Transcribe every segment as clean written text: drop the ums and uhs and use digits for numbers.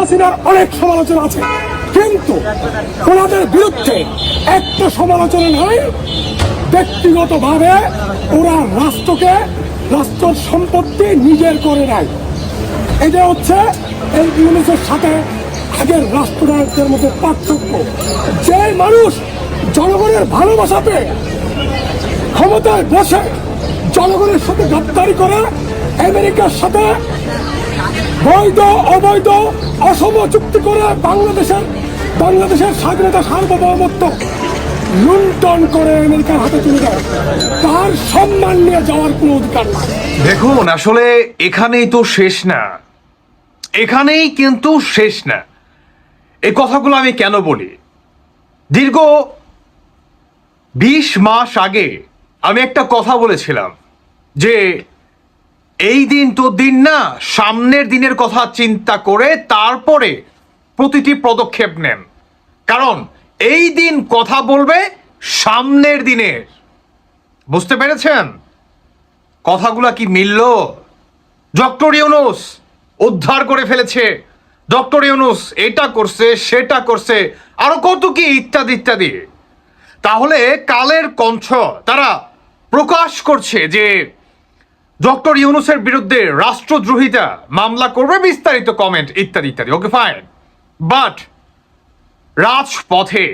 হাসিনার অনেক সমালোচনা আছে, কিন্তু ওনাদের বিরুদ্ধে একটা সমালোচনা নয়, ব্যক্তিগতভাবে ওরা রাষ্ট্রের সম্পত্তি নিজের করে নেয়। এটা হচ্ছে এই ইউনুসের সাথে আগের রাষ্ট্রনায়কদের মধ্যে পার্থক্য। যে মানুষ জনগণের ভালোবাসা পেয়ে ক্ষমতায় বসে জনগণের সাথে গাদ্দারি করে, আমেরিকার সাথে বৈধ অবৈধ অসম চুক্তি করে বাংলাদেশের স্বাধীনতা সার্বভৌমত্ব লুণ্ঠন করে আমেরিকার হাতে তুলে দেয়, তার সম্মান নিয়ে যাওয়ার কোনো অধিকার নাই। দেখুন, আসলে এখানেই তো শেষ না, এখানেই কিন্তু শেষ না। এই কথাগুলো আমি কেন বলি? দীর্ঘ 20 মাস আগে আমি একটা কথা বলেছিলাম যে এই দিন তো দিন না, সামনের দিনের কথা চিন্তা করে তারপরে প্রতিটি পদক্ষেপ নেন, কারণ এই দিন কথা বলবে সামনের দিনের। বুঝতে পেরেছেন কথাগুলা কি মিলল? ডক্টর ইউনূস উদ্ধার করে ফেলেছে, ডক্টর ইউনূস এটা করছে সেটা করছে, আরো কত কি ইত্যাদি ইত্যাদি। তাহলে কালের কণ্ঠ তারা প্রকাশ করছে যে ডক্টর ইউনূসের বিরুদ্ধে রাষ্ট্রদ্রোহিতা মামলা করবে, বিস্তারিত কমেন্ট ইত্যাদি ইত্যাদি। ওকে ফাইন, বাট রাজপথে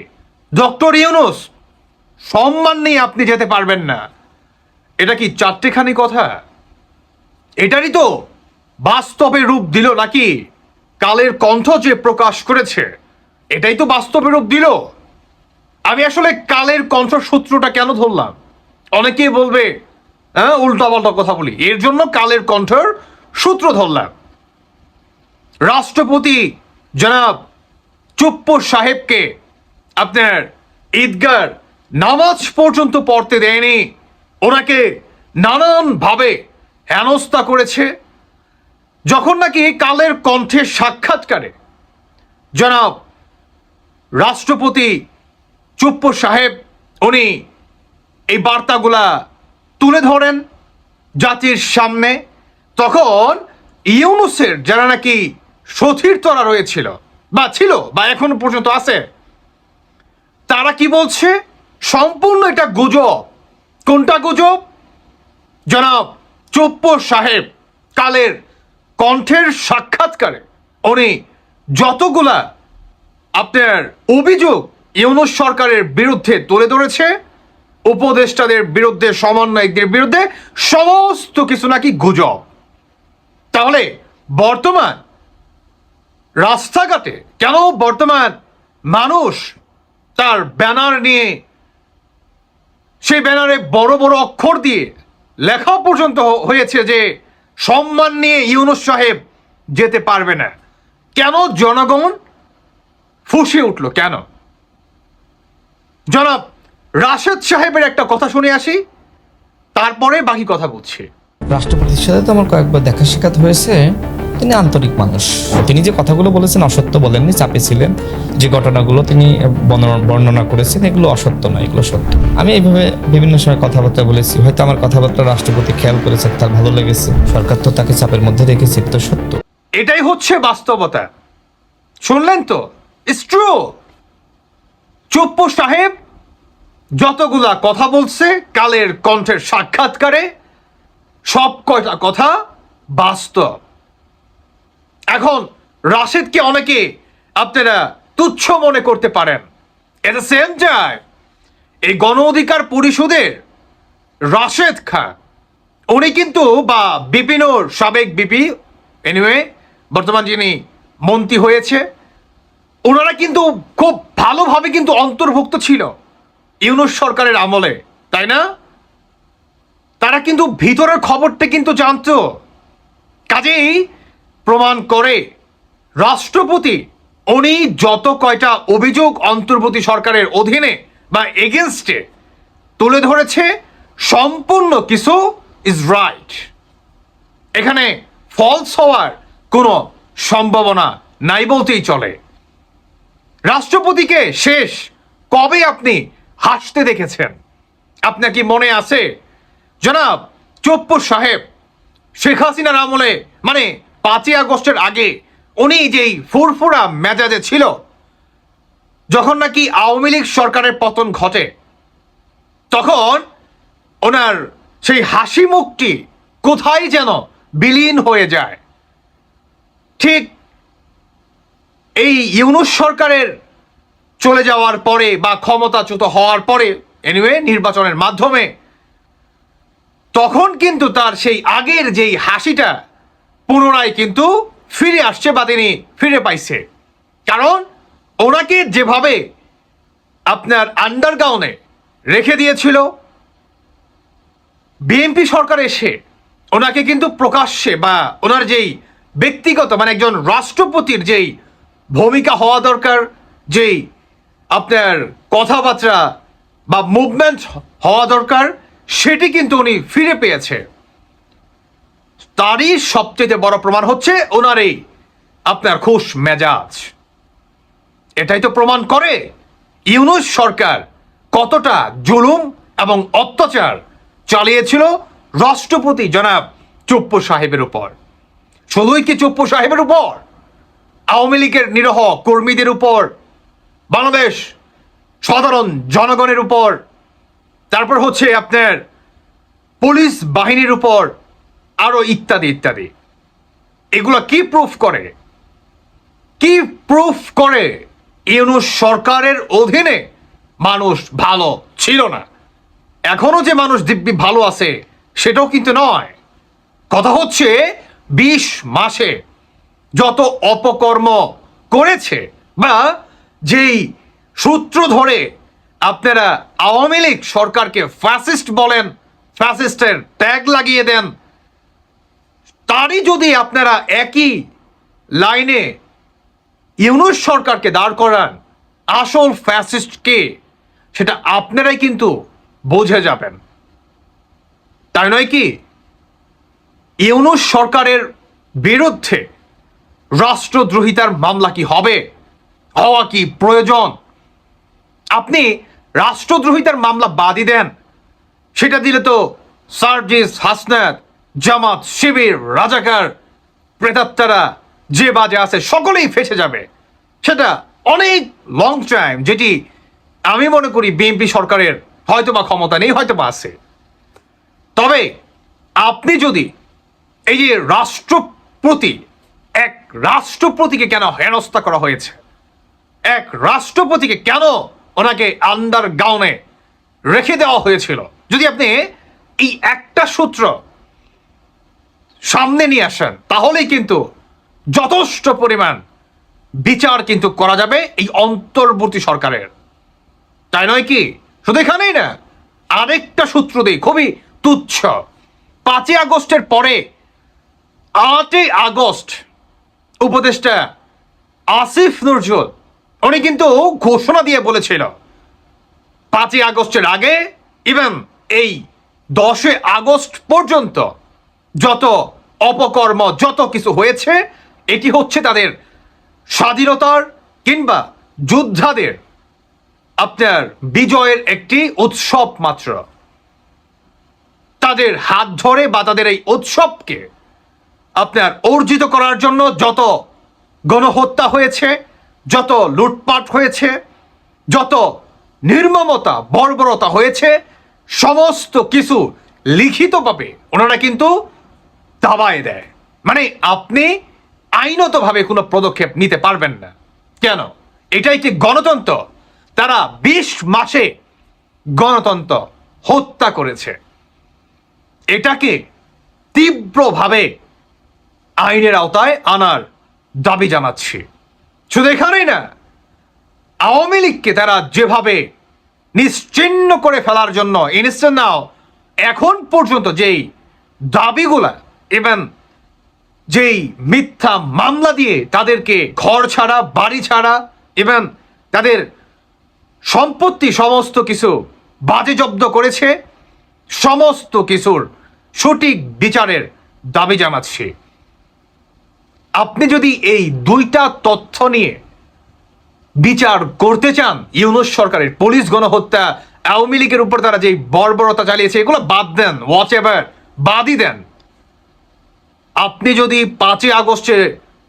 ডক্টর ইউনূস সম্মান নিয়ে আপনি যেতে পারবেন না, এটা কি চারটেখানি কথা? এটারই তো বাস্তবে রূপ দিল নাকি? কালের কণ্ঠ যে প্রকাশ করেছে এটাই তো বাস্তবে রূপ দিল। আমি আসলে কালের কণ্ঠ সূত্রটা কেন ধরলাম? অনেকেই বলবে হ্যাঁ উল্টাপাল্টা কথা বলি, এর জন্য কালের কণ্ঠের সূত্র ধরলাম। রাষ্ট্রপতি জনাব চুপ্পু সাহেবকে আপনার ঈদগার নামাজ পর্যন্ত পড়তে দেয়নি, ওনাকে নানানভাবে হেনস্থা করেছে। যখন নাকি কালের কণ্ঠের সাক্ষাৎকারে জনাব রাষ্ট্রপতি চুপ্পু সাহেব উনি এই বার্তাগুলা তুলে ধরেন জাতির সামনে, তখন ইউনূসের যারা নাকি সতীর্থরা রয়েছিল বা ছিল বা এখনো পর্যন্ত আছে, তারা কি বলছে? সম্পূর্ণ এটা গুজব। কোনটা গুজব? জনাব চুপ্পু সাহেব কালের কণ্ঠের সাক্ষাৎকারে উনি যতগুলা আপনার অভিযোগ ইউনূস সরকারের বিরুদ্ধে তুলে ধরেছে, উপদেষ্টাদের বিরুদ্ধে, সমন্বয়কদের বিরুদ্ধে, সমস্ত কিছু নাকি গুজব। তাহলে বর্তমান রাস্তাঘাটে কেন বর্তমান মানুষ তার ব্যানার নিয়ে, সেই ব্যানারে বড় বড় অক্ষর দিয়ে লেখা পর্যন্ত হয়েছে যে সম্মান নিয়ে ইউনূস সাহেব যেতে পারবে না? কেন জনগণ ফুঁসে উঠল? কেন? জনাব রাশেদ সাহেবের একটা কথা শুনে আসি, তারপরে বাকি কথা বলছি। রাষ্ট্রপতির সাথে তো আমার কয়েকবার দেখা সাক্ষাৎ হয়েছে। তিনি আন্তরিক মানুষ। তিনি যে কথাগুলো বলেছেন অসত্য বলেননি, চাপে ছিলেন। যে ঘটনাগুলো তিনি বর্ণনা করেছেন এগুলো অসত্য নয়, এগুলো সত্য। আমি এইভাবে বিভিন্ন সময় কথাবার্তা বলেছি, হয়তো আমার কথাবার্তা রাষ্ট্রপতি খেয়াল করেছে, তার ভালো লেগেছে। সরকার তো তাকে চাপের মধ্যে রেখেছে, তো সত্য। এটাই হচ্ছে বাস্তবতা। শুনলেন তো, ইটস ট্রু। চুপ্পু সাহেব যতগুলা কথা বলছে কালের কণ্ঠের সাক্ষাৎকারে, সব কয়টা কথা বাস্তব। এখন রাশেদকে অনেকে আপনারা তুচ্ছ মনে করতে পারেন, এট দ্য সেম টাইম এই গণ অধিকার পরিষদের রাশেদ খান উনি কিন্তু, বা বিপিনোর সাবেক বিপি, এনিওয়ে বর্তমান যিনি মন্ত্রী হয়েছে, ওনারা কিন্তু খুব ভালোভাবে কিন্তু অন্তর্ভুক্ত ছিল ইউনূস সরকারের আমলে, তাই না? তারা কিন্তু ভিতরের খবরটা কিন্তু জানতো। কাজেই প্রমাণ করে রাষ্ট্রপতি উনি যত কয়টা অভিযোগ অন্তর্বর্তী সরকারের অধীনে বা এগেনস্টে তুলে ধরেছে, সম্পূর্ণ কিছু ইজ রাইট। এখানে ফলস হওয়ার কোনো সম্ভাবনা নাই বলতেই চলে। রাষ্ট্রপতিকে শেষ কবে আপনি হাসতে দেখেছেন? আপনার কি মনে আছে? জনাব চুপ্পু সাহেব শেখ হাসিনার আমলে, মানে 5ই আগস্টের আগে উনি যেই ফুরফুরা মেজাজে ছিল যখন নাকি আওয়ামী লীগ সরকারের পতন ঘটে, তখন ওনার সেই হাসি মুখটি কোথায় যেন বিলীন হয়ে যায়। ঠিক এই ইউনূস সরকারের চলে যাওয়ার পরে বা ক্ষমতাচ্যুত হওয়ার পরে এনিওয়ে নির্বাচনের মাধ্যমে তখন কিন্তু তার সেই আগের যেই হাসিটা পুনরায় কিন্তু ফিরে আসছে বা তিনি ফিরে পাইছে। কারণ ওনাকে যেভাবে আপনার আন্ডারগ্রাউন্ডে রেখে দিয়েছিল বিএনপি সরকার এসে, ওনাকে কিন্তু প্রকাশ্যে বা ওনার যেই ব্যক্তিগত মানে একজন রাষ্ট্রপতির যেই ভূমিকা হওয়া দরকার, যেই আপনার কথাবার্তা বা মুভমেন্ট হওয়া দরকার, সেটি কিন্তু উনি ফিরে পেয়েছে। তারই সবচেয়ে বড় প্রমাণ হচ্ছে ওনার এই আপনার খুশ মেজাজ। এটাই তো প্রমাণ করে ইউনূস সরকার কতটা জুলুম এবং অত্যাচার চালিয়েছিল রাষ্ট্রপতি জনাব চুপ্পু সাহেবের উপর। শুধুই কি চুপ্পু সাহেবের উপর, আওয়ামী লীগের নিরহ কর্মীদের উপর, বাংলাদেশ সাধারণ জনগণের উপর, তারপর হচ্ছে আপনার পুলিশ বাহিনীর উপর, আরো ইত্যাদি ইত্যাদি। এগুলো কি প্রুফ করে, কি প্রুফ করে ইউনূস সরকারের অধীনে মানুষ ভালো ছিল না? এখনো যে মানুষ দিব্যি ভালো আছে সেটাও কিন্তু নয়। কথা হচ্ছে 20 মাসে যত অপকর্ম করেছে বা যেই সূত্র ধরে আপনারা আওয়ামী লীগ সরকারকে ফ্যাসিস্ট বলেন, ফ্যাসিস্টের ট্যাগ লাগিয়ে দেন, তারই যদি আপনারা একই লাইনে ইউনূস সরকারকে দাঁড় করান, আসল ফ্যাসিস্ট কে সেটা আপনারাই কিন্তু বুঝে যাবেন, তাই নয় কি? ইউনূস সরকারের বিরুদ্ধে রাষ্ট্রদ্রোহিতার মামলা কি হবে, হওয়া কি প্রয়োজন? আপনি রাষ্ট্রদ্রোহিতার মামলা বাদই দেন, সেটা দিলে তো সার্জিস, হাসনাত, জামাত, শিবির, রাজাকার, প্রেতাত্মারা যে বাজে আছে সকলেই ফেসে যাবে। সেটা অনেক লং টাইম, যেটি আমি মনে করি বিএনপি সরকারের হয়তোবা ক্ষমতা নেই, হয়তোবা আছে। তবে আপনি যদি এই যে এক রাষ্ট্রপতিকে কেন হেনস্থা করা হয়েছে, এক রাষ্ট্রপতিকে কেন ওনাকে আন্ডারগ্রাউন্ডে রেখে দেওয়া হয়েছিল, যদি আপনি এই একটা সূত্র সামনে নিয়ে আসেন, তাহলেই কিন্তু যথেষ্ট পরিমাণ বিচার কিন্তু করা যাবে এই অন্তর্বর্তী সরকারের, তাই নয় কি? শুধু এখানেই না, আরেকটা সূত্র দিই, খুবই তুচ্ছ। 5ই আগস্টের পরে 8ই আগস্ট উপদেষ্টা আসিফ নজরুল উনি কিন্তু ঘোষণা দিয়ে বলেছিল 5ই আগস্টের আগে ইভেন এই 10 আগস্ট পর্যন্ত যত অপকর্ম, যত কিছু হয়েছে, এটি হচ্ছে তাদের স্বাধীনতার কিংবা যোদ্ধাদের আপনার বিজয়ের একটি উৎসব মাত্র। তাদের হাত ধরে বা তাদের এই উৎসবকে আপনার অর্জিত করার জন্য যত গণহত্যা হয়েছে, যত লুটপাট হয়েছে, যত নির্মমতা, বর্বরতা হয়েছে, সমস্ত কিছু লিখিতভাবে ওনারা কিন্তু দাবায় দেয়। মানে আপনি আইনতভাবে কোনো পদক্ষেপ নিতে পারবেন না। কেন? এটাই কি গণতন্ত্র? তারা 20 মাসে গণতন্ত্র হত্যা করেছে। এটাকে তীব্রভাবে আইনের আওতায় আনার দাবি জানাচ্ছি। শুধু এখানেই না, আওয়ামী লীগকে তারা যেভাবে নিশ্চিহ্ন করে ফেলার জন্য ইনস্ট্যান্ট নাও এখন পর্যন্ত যেই দাবিগুলা, ইভেন যেই মিথ্যা মামলা দিয়ে তাদেরকে ঘর ছাড়া, বাড়ি ছাড়া, ইভেন তাদের সম্পত্তি সমস্ত কিছু বাজে জব্দ করেছে, সমস্ত কিছুর সঠিক বিচারের দাবি জানাচ্ছি। আপনি যদি এই দুইটা তথ্য নিয়ে বিচার করতে চান, ইউনূস সরকারের পুলিশ গণহত্যা, আওয়ামী লীগের উপর তারা যে বর্বরতা চালিয়েছে, এগুলো বাদ দেন, হোয়াট এভার বাদই দেন। আপনি যদি 5ই আগস্টে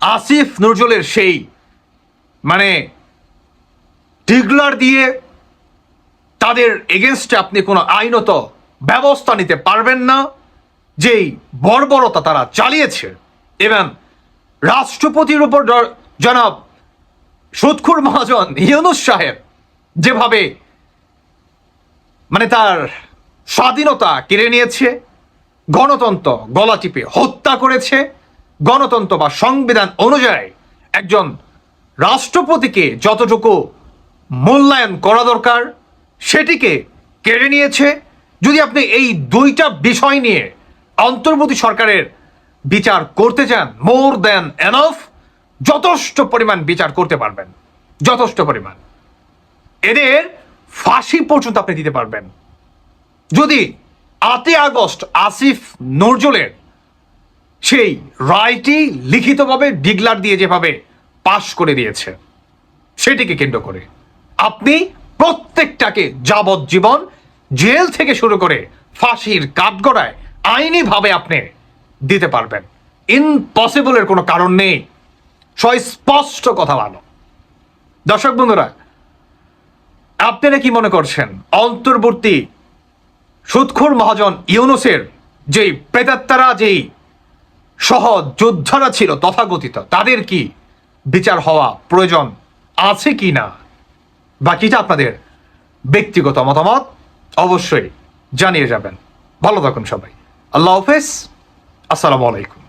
আসিফ নজরুলের সেই মানে ডিগলার দিয়ে তাদের এগেনস্টে আপনি কোনো আইনত ব্যবস্থা নিতে পারবেন না, যেই বর্বরতা তারা চালিয়েছে। এবং রাষ্ট্রপতির উপর জনাব সুদখোর মহাজন ইউনূস সাহেব যেভাবে মানে তার স্বাধীনতা কেড়ে নিয়েছে, গণতন্ত্র গলা টিপে হত্যা করেছে, গণতন্ত্র বা সংবিধান অনুযায়ী একজন রাষ্ট্রপতিকে যতটুকু মূল্যায়ন করা দরকার সেটিকে কেড়ে নিয়েছে। যদি আপনি এই দুইটা বিষয় নিয়ে অন্তর্বর্তী সরকারের বিচার করতে চান, মোর দ্যান এনাফ, যথেষ্ট পরিমাণ বিচার করতে পারবেন, যথেষ্ট পরিমাণ। এদের ফাঁসি পর্যন্ত আপনি দিতে পারবেন যদি 8ই আগস্ট আসিফ নজরুলের সেই রায়টি লিখিতভাবে ডিগলার দিয়ে যেভাবে পাশ করে দিয়েছে সেটিকে কেন্দ্র করে আপনি প্রত্যেকটাকে যাবজ্জীবন জেল থেকে শুরু করে ফাঁসির কাঠগড়ায় আইনিভাবে আপনি দিতে পারবেন। ইম্পসিবলের কোনো কারণ নেই, স্পষ্ট কথা ভালো। দর্শক বন্ধুরা, আপনারা কি মনে করছেন অন্তর্বর্তী সুদখোর মহাজন ইউনূসের যেই প্রেতাত্মারা, যেই সহজ যোদ্ধারা ছিল তথাকথিত, তাদের কি বিচার হওয়া প্রয়োজন আছে কি না? বাকিটা আপনাদের ব্যক্তিগত মতামত অবশ্যই জানিয়ে যাবেন। ভালো থাকুন সবাই। আল্লাহ হাফেজ। আসসালামু আলাইকুম।